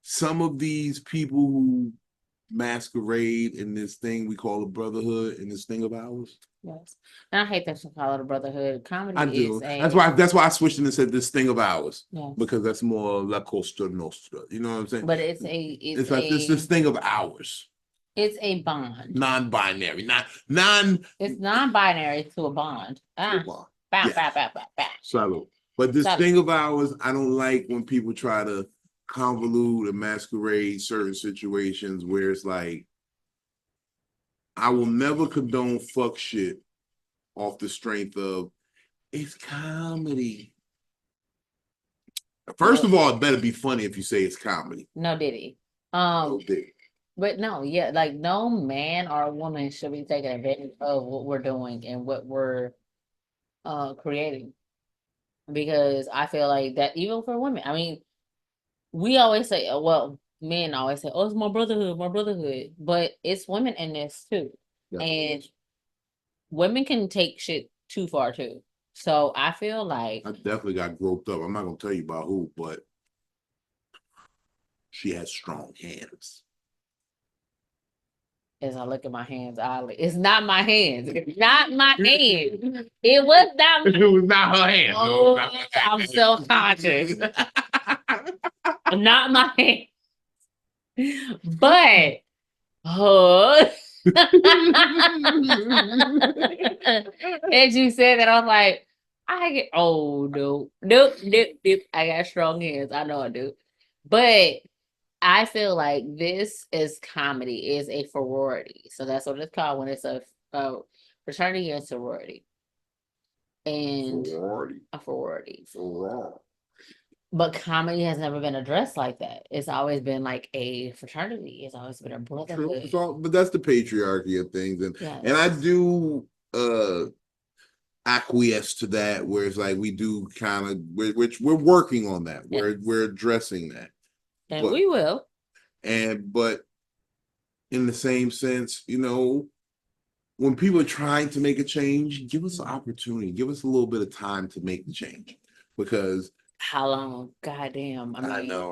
some of these people who masquerade in this thing we call a brotherhood in this thing of ours. Yes. And I hate that you call it a brotherhood. Comedy I do. is That's why I switched and said this thing of ours. Yes. Because that's more La Costa Nostra. You know what I'm saying? But it's like this thing of ours. It's a bond. Non-binary. It's non-binary to a bond. Bow. Salute. But this thing of ours, I don't like when people try to convolute and masquerade certain situations where it's like, I will never condone fuck shit off the strength of it's comedy. First of all, it better be funny if you say it's comedy. No diddy. No diddy. But no, yeah, like no man or woman should be taking advantage of what we're doing and what we're creating. Because I feel like that even for women, I mean, we always say, well, men always say, oh, it's my brotherhood. But it's women in this too. And women can take shit too far too. So I feel like I definitely got groped up. I'm not gonna tell you about who, but she has strong hands. As I look at my hands, it's not my hands. It's not my hands. It was not my It was not her hands. Oh, I'm self-conscious. Not my hands. But as you said that, I was like, I get nope. I got strong hands. I know I do. But I feel like this is comedy, is a sorority. So that's what it's called when it's a fraternity and sorority. And Sorority. a sorority. Sorority. But comedy has never been addressed like that. It's always been like a fraternity. It's always been a brotherhood. But that's the patriarchy of things. And I do acquiesce to that, where it's like we do kind of, which we're working on that. We're addressing that. And we will. But in the same sense, when people are trying to make a change, give us an opportunity, give us a little bit of time to make the change. Because how long? Goddamn. I know.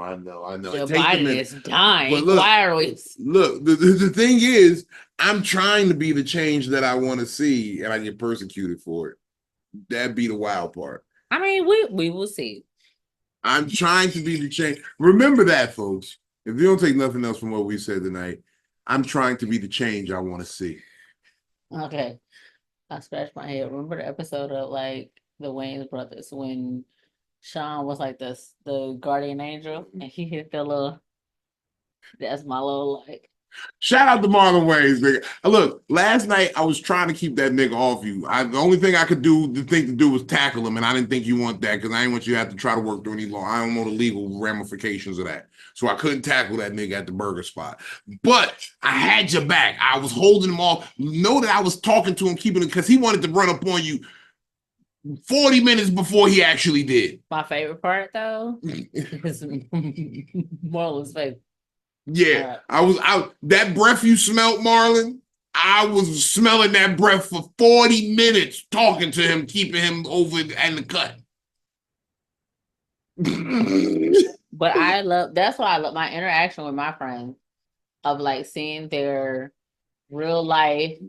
Joe Biden is dying. But look, why are we? Look, the thing is, I'm trying to be the change that I want to see, and I get persecuted for it. That'd be the wild part. I mean, we will see. I'm trying to be the change. Remember that, folks. If you don't take nothing else from what we said tonight, I'm trying to be the change I want to see. Okay. I scratched my head. Remember the episode of like the Wayans brothers when Sean was like the guardian angel and he hit the little, that's my little like. Shout out to Marlon Wayans, nigga. Look, last night I was trying to keep that nigga off you. The only thing I could do was tackle him, and I didn't think you want that because I didn't want you to have to try to work through any law. I don't know the legal ramifications of that. So I couldn't tackle that nigga at the burger spot. But I had your back. I was holding him off. Know that I was talking to him, keeping it, because he wanted to run up on you 40 minutes before he actually did. My favorite part, though, is Marlon's face. Yeah, I was out. That breath you smelled, Marlon, I was smelling that breath for 40 minutes, talking to him, keeping him over in the cut. But that's why I love my interaction with my friends, of like seeing their real life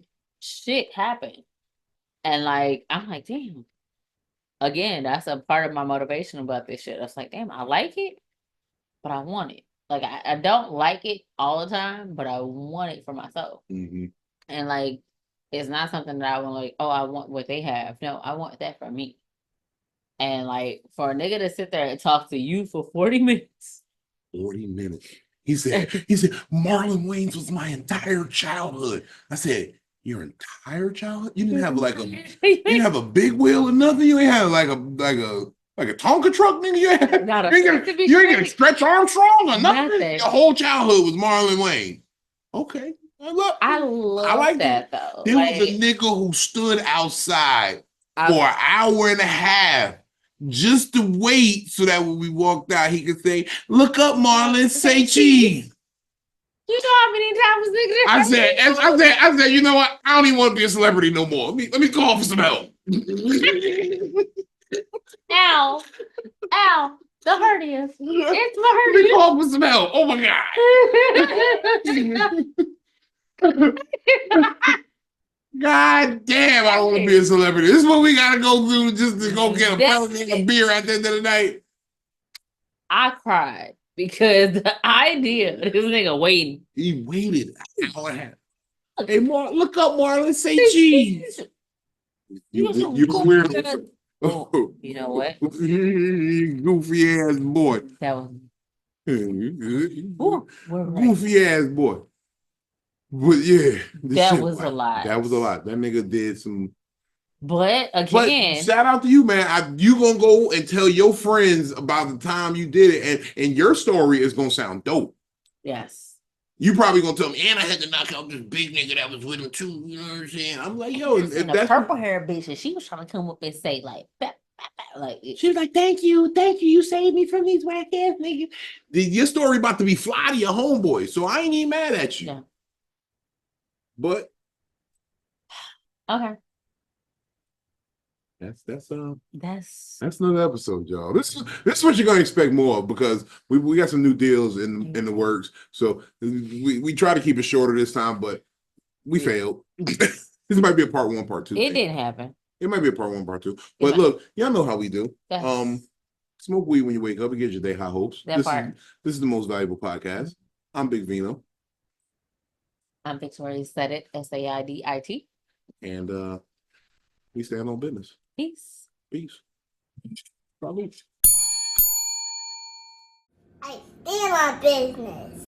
shit happen. And like, I'm like, damn. Again, that's a part of my motivation about this shit. I was like, damn, I like it, but I want it. Like, I don't like it all the time, but I want it for myself. Mm-hmm. And like, it's not something that I want, like, oh, I want what they have. No, I want that for me. And like, for a nigga to sit there and talk to you for 40 minutes. 40 minutes. He said, Marlon Wayans was my entire childhood. I said, your entire childhood? You didn't have like you didn't have a big wheel or nothing? You ain't have like a Tonka truck, nigga? You ain't gonna stretch Armstrong or nothing? Your whole childhood was Marlon Wayne. Okay. I like that though. There was a nigga who stood outside for an hour and a half just to wait so that when we walked out, he could say, look up, Marlon, say cheese. You know how many times niggas I said, you know what? I don't even want to be a celebrity no more. Let me call for some help. Ow. The hernias. It's my hernia. Let me call for some help. Oh my God. God damn, I don't want to be a celebrity. This is what we gotta go through just to go get a beer at the end of the night. I cried because the idea this nigga waiting. He waited an hour and a half. Hey, look up, Marlon. Say cheese. You weird. Oh, you know what? Goofy ass boy. That was goofy ass boy. But yeah, that was a lot. That was a lot. That nigga did some. But again, shout out to you, man. You gonna go and tell your friends about the time you did it, and your story is gonna sound dope. Yes. You probably gonna tell me, and I had to knock out this big nigga that was with him too. You know what I'm saying? I'm like, yo, and the purple hair bitch, and she was trying to come up and say like, she was like, thank you, you saved me from these whack ass niggas. Your story about to be fly to your homeboy, so I ain't even mad at you. Yeah. But okay. That's another episode, y'all. This is what you're gonna expect more of, because we got some new deals in the works. So we try to keep it shorter this time, but we failed. This might be a part 1, part 2. It didn't happen. It might be a part 1, part 2. But look, y'all know how we do. Smoke weed when you wake up. It gives your day high hopes. This is the most valuable podcast. I'm Big Vino. I'm VictoriaSaidItSTL. And we stand on business. Peace. Peace. Salute. I stand on business.